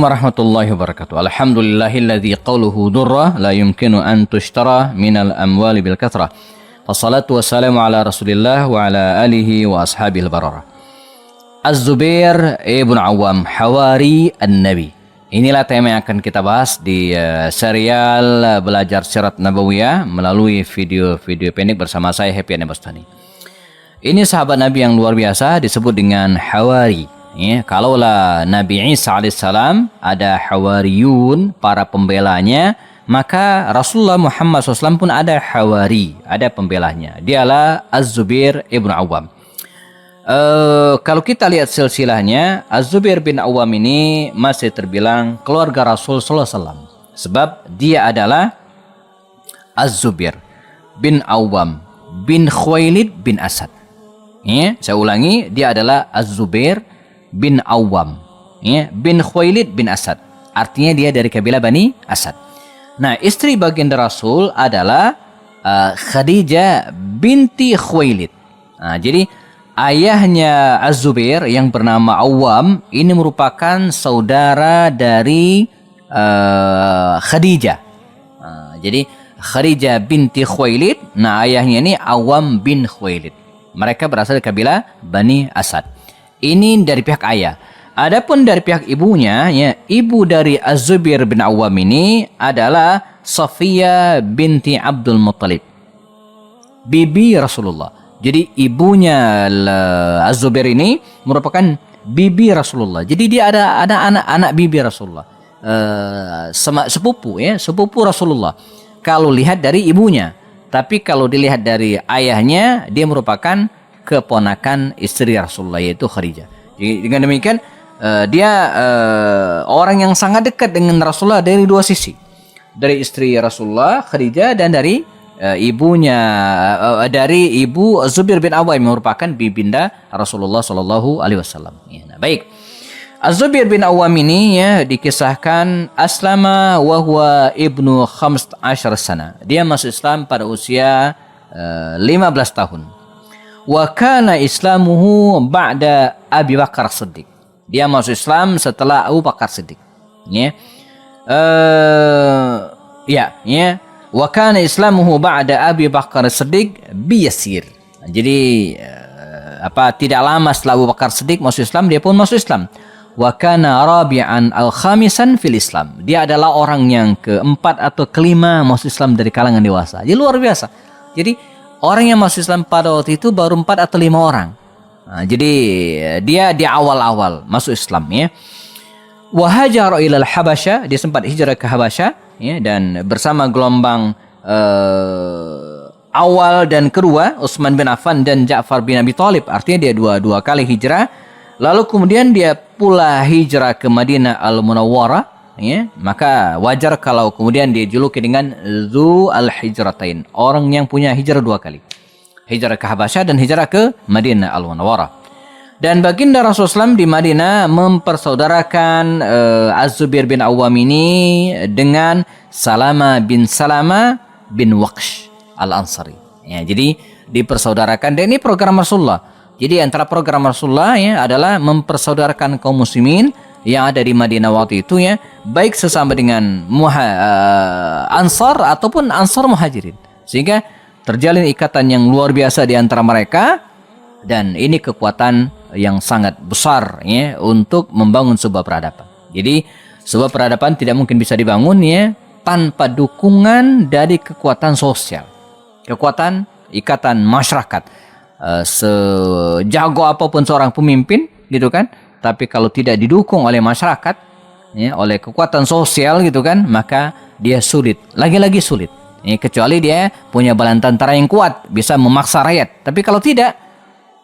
warahmatullahi wabarakatuh. Alhamdulillahilladzi qawluhu durra la yumkinu an tushtara minal amwali bil kathrah. Wassalatu wassalamu ala Rasulillah wa ala alihi wa ashabil bararah. Az-Zubair ibn Awam, Hawari an-Nabi. Inilah tema yang akan kita bahas di serial belajar sirat nabawiyah melalui video-video pendek bersama saya Happy Anabastani. Ini sahabat Nabi yang luar biasa disebut dengan Hawari. Ya, kalaulah Nabi Isa alaihissalam ada Hawariyun, para pembelanya, maka Rasulullah Muhammad SAW pun ada Hawari, ada pembelanya. Dialah Az-Zubair ibn Awam. Kalau kita lihat silsilahnya, Az-Zubair bin Awam ini masih terbilang keluarga Rasul SAW. Sebab dia adalah Az-Zubair bin Awam bin Khuwailid bin Asad. Ya, saya ulangi, dia adalah Az-Zubair bin Awam, ya, bin Khuwailid bin Asad. Artinya dia dari kabilah Bani Asad. Nah, istri baginda Rasul adalah Khadijah binti Khuwailid. Nah, jadi ayahnya Az-Zubair yang bernama Awam ini merupakan saudara dari Khadijah. Jadi Khadijah binti Khuwailid, nah ayahnya ini Awam bin Khuwailid. Mereka berasal dari kabilah Bani Asad. Ini dari pihak ayah. Adapun dari pihak ibunya, ya, ibu dari Az-Zubair bin Awam ini adalah Safiyah binti Abdul Muttalib, bibi Rasulullah. Jadi ibunya Az-Zubair ini merupakan bibi Rasulullah. Jadi dia ada anak-anak bibi Rasulullah, sepupu, ya, sepupu Rasulullah. Kalau lihat dari ibunya, tapi kalau dilihat dari ayahnya, dia merupakan keponakan istri Rasulullah, yaitu Khadijah. Jadi dengan demikian dia orang yang sangat dekat dengan Rasulullah dari dua sisi, dari istri Rasulullah Khadijah dan dari ibunya, dari ibu Zubair bin Awam yang merupakan bibinda Rasulullah Shallallahu Alaihi Wasallam. Ya, nah, baik. Az-Zubair bin Awam ini, ya, dikisahkan aslama wa huwa ibnu 15 sana. Dia masuk Islam pada usia 15 tahun. Wa kana islamuhu ba'da Abi Bakar Siddiq. Dia masuk Islam setelah Abu Bakar Siddiq. Ya. Wa kana islamuhu ba'da Abi Bakar Siddiq biyasir. Jadi tidak lama setelah Abu Bakar Siddiq masuk Islam, dia pun masuk Islam. Wa kana rabi'an al-khamisan fil Islam. Dia adalah orang yang keempat atau kelima masuk Islam dari kalangan dewasa. Jadi luar biasa. Jadi orang yang masuk Islam pada waktu itu baru 4 atau 5 orang. Nah, jadi dia di awal-awal masuk Islam, ya. Wa hajara ila al-Habasyah, dia sempat hijrah ke Habasyah, ya, dan bersama gelombang awal dan kedua, Utsman bin Affan dan Ja'far bin Abi Thalib. Artinya dia dua kali hijrah. Lalu kemudian dia pula hijrah ke Madinah Al-Munawwarah, ya. Maka wajar kalau kemudian dia juluki dengan Dzu al-Hijratain, orang yang punya hijrah 2 kali. Hijrah ke Habasyah dan hijrah ke Madinah Al-Munawwarah. Dan baginda Rasulullah SAW di Madinah mempersaudarakan Az-Zubair bin Awam ini dengan Salama bin Waqsh Al-Ansari. Ya, jadi dipersaudarakan, dan ini program Rasulullah. Jadi antara program Rasulullah, ya, adalah mempersaudarakan kaum muslimin yang ada di Madinah waktu itu, ya, baik sesama dengan Ansar ataupun Ansar Muhajirin, sehingga terjalin ikatan yang luar biasa di antara mereka, dan ini kekuatan yang sangat besar, ya, untuk membangun sebuah peradaban. Jadi sebuah peradaban tidak mungkin bisa dibangun, ya, tanpa dukungan dari kekuatan sosial, kekuatan ikatan masyarakat. Sejago apapun seorang pemimpin, gitu kan, tapi kalau tidak didukung oleh masyarakat, ya, oleh kekuatan sosial, gitu kan, maka dia sulit, lagi-lagi sulit, ya, kecuali dia punya bala tentara yang kuat, bisa memaksa rakyat. Tapi kalau tidak,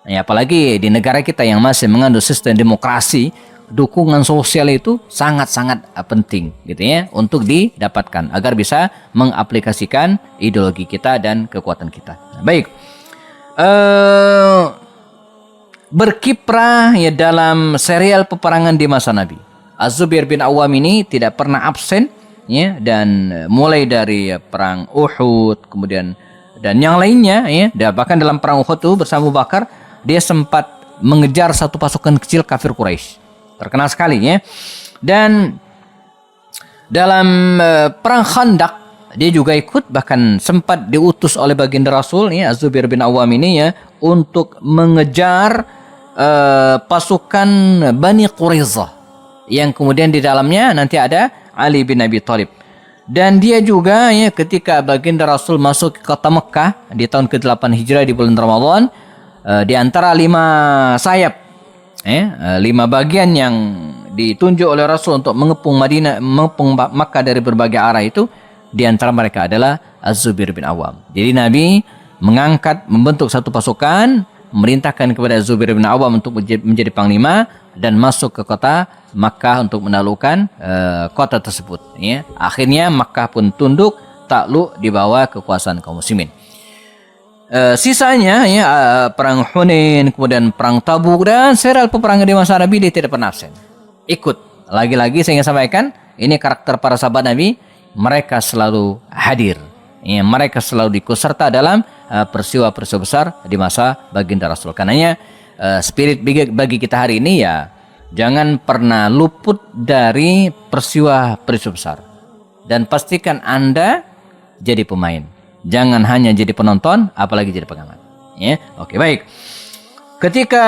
ya, apalagi di negara kita yang masih mengandung sistem demokrasi, dukungan sosial itu sangat-sangat penting, gitu, ya, untuk didapatkan agar bisa mengaplikasikan ideologi kita dan kekuatan kita. Nah, baik. Berkiprah, ya, dalam serial peperangan di masa Nabi. Az-Zubair bin Awam ini tidak pernah absen, ya, dan mulai dari perang Uhud, kemudian dan yang lainnya, ya, dan bahkan dalam perang Uhud itu bersama Abu Bakar, dia sempat mengejar satu pasukan kecil kafir Quraisy. Terkenal sekali, ya. Dan Dalam perang Khandaq dia juga ikut, bahkan sempat diutus oleh baginda Rasul ya, Az-Zubair bin Awam ini ya, untuk mengejar pasukan Bani Quraizah yang kemudian di dalamnya nanti ada Ali bin Abi Thalib. Dan dia juga ya, ketika baginda Rasul masuk ke kota Mekah di tahun ke-8 Hijrah di bulan Ramadan, di antara 5 sayap 5 bagian yang ditunjuk oleh Rasul untuk mengepung Makkah dari berbagai arah itu, di antara mereka adalah Az-Zubair bin Awam. Jadi Nabi membentuk satu pasukan, memerintahkan kepada Az-Zubair bin Awam untuk menjadi panglima dan masuk ke kota Makkah untuk menaklukkan kota tersebut. Ya. Akhirnya Makkah pun tunduk, takluk di bawah kekuasaan kaum muslimin. Sisanya ya, perang Hunain, kemudian perang Tabuk dan serial peperangan di masa Nabi, dia tidak pernah absen. Ikut. Lagi-lagi saya ingin sampaikan, ini karakter para sahabat Nabi, mereka selalu hadir. Ya, mereka selalu ikut serta dalam peristiwa-peristiwa besar di masa baginda Rasul. Karenanya spirit bagi kita hari ini ya, jangan pernah luput dari peristiwa-peristiwa besar. Dan pastikan Anda jadi pemain. Jangan hanya jadi penonton, apalagi jadi pengamat. Ya, oke, baik. Ketika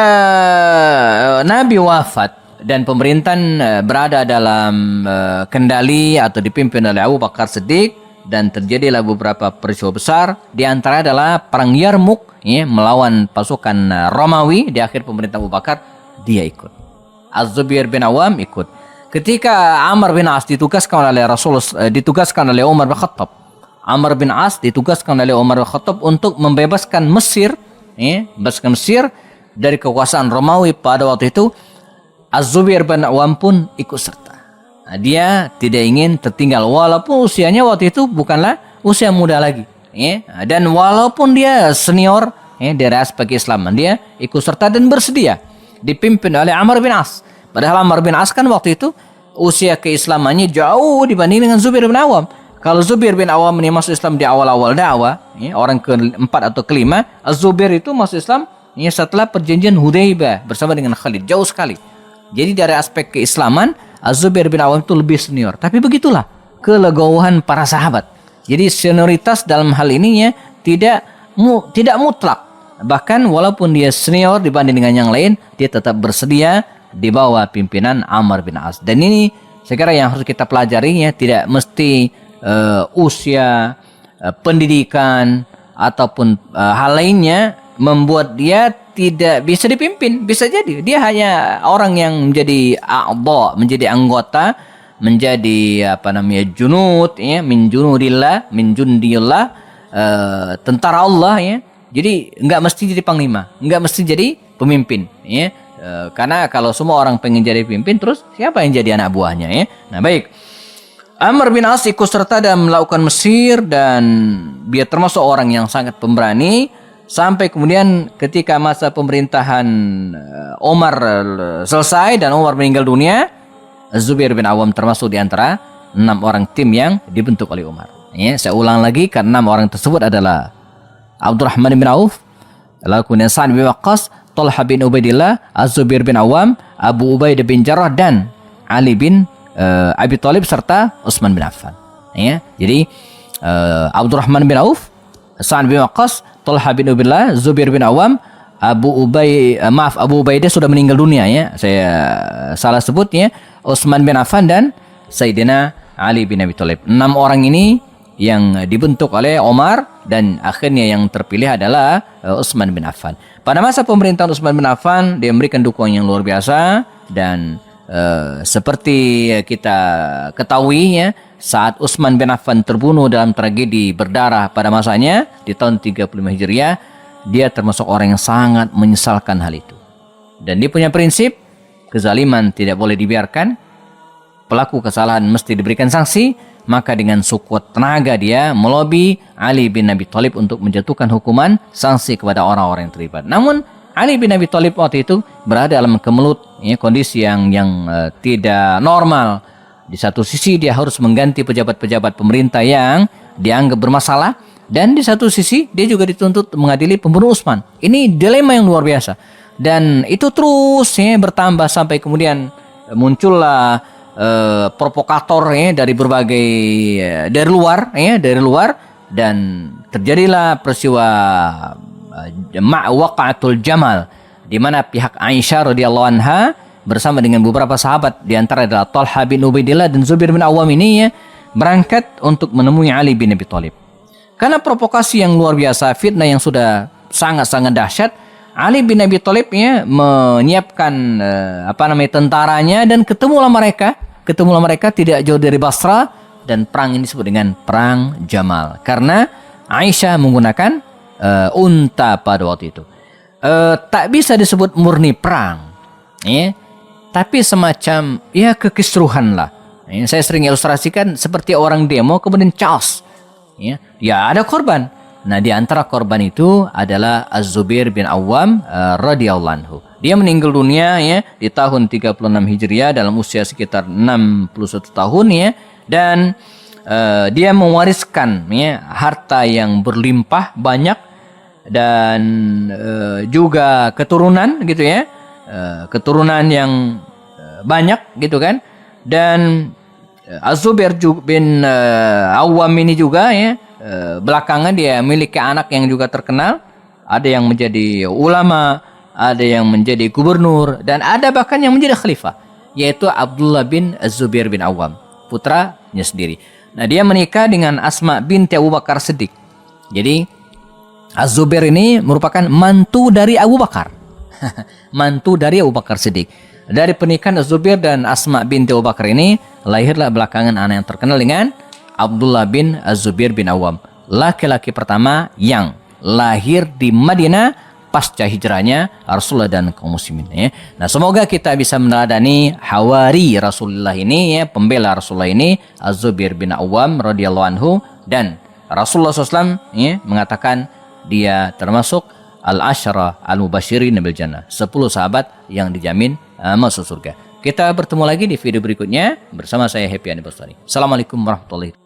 Nabi wafat dan pemerintahan berada dalam kendali atau dipimpin oleh Abu Bakar Siddiq, dan terjadilah beberapa peristiwa besar. Di antara adalah perang Yarmuk ya, melawan pasukan Romawi di akhir pemerintahan Abu Bakar, dia ikut. Az-Zubair bin Awam ikut. Ketika Amr bin As ditugaskan oleh Umar bin Khattab. Amr bin As ditugaskan oleh Umar bin Khattab untuk membebaskan Mesir, membebaskan Mesir dari kekuasaan Romawi pada waktu itu. Az-Zubair bin Awam pun ikut serta. Nah, dia tidak ingin tertinggal walaupun usianya waktu itu bukanlah usia muda lagi. Dan walaupun dia senior dari aspek Islam, dia ikut serta dan bersedia dipimpin oleh Amr bin As. Padahal Amr bin As kan waktu itu usia keislamannya jauh dibanding dengan Zubair bin Awam. Kalau Zubair bin Awam ini masuk Islam di awal-awal dakwah, orang keempat atau kelima, Az-Zubair itu masuk Islam setelah perjanjian Hudaybah bersama dengan Khalid, jauh sekali. Jadi dari aspek keislaman, Az-Zubair bin Awam itu lebih senior. Tapi begitulah kelegowohan para sahabat. Jadi senioritas dalam hal ini tidak mutlak. Bahkan walaupun dia senior dibanding dengan yang lain, dia tetap bersedia di bawah pimpinan Amr bin As. Dan ini saya kira yang harus kita pelajari, tidak mesti usia, pendidikan ataupun hal lainnya membuat dia tidak bisa dipimpin. Bisa jadi dia hanya orang yang menjadi menjadi anggota, menjadi junud min junudillah, min jundillah, tentara Allah ya. Jadi enggak mesti jadi panglima, enggak mesti jadi pemimpin ya. Karena kalau semua orang pengen jadi pemimpin, terus siapa yang jadi anak buahnya ya. Nah, baik. Amr bin As ikut serta dan melakukan Mesir, dan dia termasuk orang yang sangat pemberani. Sampai kemudian ketika masa pemerintahan Umar selesai dan Umar meninggal dunia, Zubair bin Awam termasuk di antara 6 orang tim yang dibentuk oleh Umar. Ya, saya ulang lagi, karena 6 orang tersebut adalah Abdurrahman bin Auf, lalu kemudian Sa'ad bin Waqqas, Talha bin Ubaidillah, Az-Zubair bin Awam, Abu Ubaidah bin Jarrah, dan Ali bin Abi Thalib serta Utsman bin Affan. Ya, jadi Abdurrahman bin Auf, Sa'ad bin Waqqas, Talha bin Ubaidillah, Zubair bin Awam, Abu Ubaidah sudah meninggal dunia ya. Saya salah sebut ya. Utsman bin Affan dan Sayyidina Ali bin Abi Thalib. 6 orang ini yang dibentuk oleh Umar, dan akhirnya yang terpilih adalah Utsman bin Affan. Pada masa pemerintahan Utsman bin Affan, dia memberikan dukungan yang luar biasa, dan seperti kita ketahui ya, saat Utsman bin Affan terbunuh dalam tragedi berdarah pada masanya di tahun 35 Hijriah, dia termasuk orang yang sangat menyesalkan hal itu. Dan dia punya prinsip, kezaliman tidak boleh dibiarkan, pelaku kesalahan mesti diberikan sanksi. Maka dengan sekuat tenaga dia melobi Ali bin Abi Thalib untuk menjatuhkan hukuman sanksi kepada orang-orang yang terlibat. Namun Ali bin Abi Thalib waktu itu berada dalam kemelut kondisi yang tidak normal. Di satu sisi dia harus mengganti pejabat-pejabat pemerintah yang dianggap bermasalah, dan di satu sisi dia juga dituntut mengadili pembunuh Utsman. Ini dilema yang luar biasa, dan itu terus bertambah sampai kemudian muncullah provokator ya dari berbagai dari luar dan terjadilah peristiwa waqatul Jamal di mana pihak Aisyah radhiyallahu anha bersama dengan beberapa sahabat di antara adalah Talha bin Ubaidillah dan Zubair bin Awam ini ya berangkat untuk menemui Ali bin Abi Thalib. Karena provokasi yang luar biasa, fitnah yang sudah sangat-sangat dahsyat, Ali bin Abi Thalib ya menyiapkan tentaranya dan ketemulah mereka tidak jauh dari Basra dan perang ini disebut dengan perang Jamal karena Aisyah menggunakan unta pada waktu itu. Tak bisa disebut murni perang, ya, tapi semacam ya kekisruhan lah. Ya, saya sering ilustrasikan seperti orang demo kemudian chaos, ya ada korban. Nah di antara korban itu adalah Az-Zubair bin Awam radhiyallahu anhu. Dia meninggal dunia ya di tahun 36 Hijriah dalam usia sekitar 61 tahun ya, dan dia mewariskan ya harta yang berlimpah banyak dan juga keturunan gitu ya, keturunan yang banyak gitu kan. Dan Az-Zubair bin Awam ini juga ya belakangan dia memiliki anak yang juga terkenal, ada yang menjadi ulama, ada yang menjadi gubernur, dan ada bahkan yang menjadi khalifah, yaitu Abdullah bin Az-Zubair bin Awam, putranya sendiri. Nah dia menikah dengan Asma binti Abu Bakar Siddiq. Jadi Az-Zubair ini merupakan mantu dari Abu Bakar. Mantu dari Abu Bakar Siddiq. Dari pernikahan Az-Zubair dan Asma binti Abu Bakar ini lahirlah belakangan anak yang terkenal dengan Abdullah bin Az-Zubair bin Awam, laki-laki pertama yang lahir di Madinah pasca hijrahnya Rasulullah dan kaum muslimin ya. Nah, semoga kita bisa meneladani hawari Rasulullah ini ya, pembela Rasulullah ini, Az-Zubair bin Awam radhiyallahu anhu, dan Rasulullah SAW ya, mengatakan dia termasuk al-asyara al-mubasyirin bil jannah, 10 sahabat yang dijamin masuk surga. Kita bertemu lagi di video berikutnya bersama saya Happy Andi Bustami. Assalamualaikum warahmatullahi wabarakatuh.